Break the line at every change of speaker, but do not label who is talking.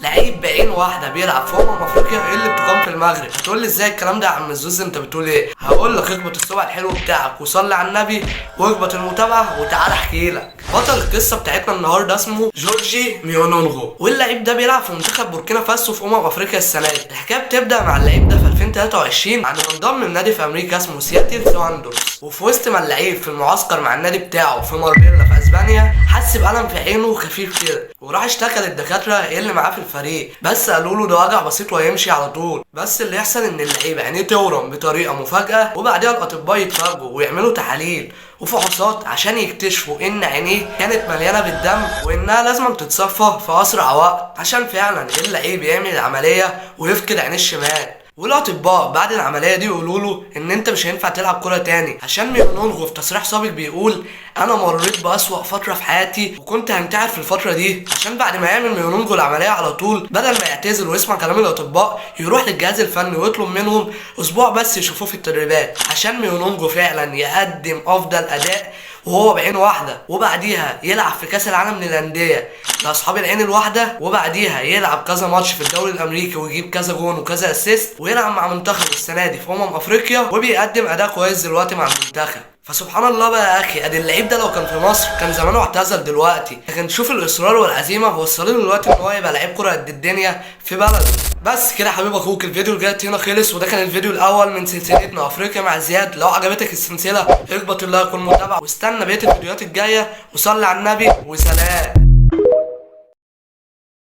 لعيب بعين واحده بيلعب في افريقيا اللي بتقام في المغرب. هتقول لي ازاي الكلام ده يا عم الزوز؟ انت بتقول ايه؟ هقول لك اخبط الصبع الحلو بتاعك وصلي على النبي واخبط المتابعه وتعالى احكي لك. بطل القصه بتاعتنا النهارده اسمه جورجي ميونونغو، واللعيب ده بيلعب في منتخب بوركينا فاسو في افريقيا السنه دي. الحكايه بتبدا مع اللعيب ده في 2023 بعد ما انضم لنادي في امريكا اسمه سياتل ساوندرز. وفي وسط ما اللعيب في المعسكر مع النادي بتاعه في ماربيلا في اسبانيا حس بألم في عينه خفيف كده، وراح اشتكى للدكاتره اللي معاه في الفريق، بس قالوا له ده وجع بسيط وهيمشي على طول. بس اللي يحصل ان اللعيبه عينيه تورم بطريقه مفاجاه، وبعدها الاطباء يتفاجئوا ويعملوا تحاليل وفحوصات عشان يكتشفوا ان عينيه كانت مليانه بالدم وانها لازم تتصفى في اسرع وقت عشان فعلا اللعيب يعمل العمليه ويفقد عينيه الشمال. والاطباء بعد العمليه دي يقولوا له ان انت مش هينفع تلعب كوره تاني، عشان ميونونغو في تصريح سابق بيقول انا مريت باسوأ فتره في حياتي وكنت هنتحر في الفتره دي. عشان بعد ما يعمل ميونونغو العمليه على طول بدل ما يعتزل ويسمع كلام الاطباء يروح للجهاز الفني ويطلب منهم اسبوع بس يشوفوه في التدريبات عشان ميونونغو فعلا يقدم افضل اداء وهو بعين واحده، وبعديها يلعب في كاس العالم للانديه لاصحاب العين الواحده، وبعديها يلعب كذا ماتش في الدوري الامريكي ويجيب كذا جون وكذا اسيست، ويلعب مع منتخب السنه دي في افريقيا وبيقدم اداء كويس دلوقتي مع المنتخب. فسبحان الله بقى يا اخي، ادي اللعيب ده لو كان في مصر كان زمانه اعتزل دلوقتي، لكن شوف الاصرار والعزيمه وصلوا دلوقتي ان هو يبقى لعيب كره قد الدنيا في بلده. بس كده يا حبيب اخوك، الفيديو الجاي هنا خلص، وده كان الفيديو الاول من سلسلتنا افريقيا مع زياد. لو عجبتك السلسله اخبط اللايك والمتابعه واستنى بقيه الفيديوهات الجايه، وصلي على النبي وسلام.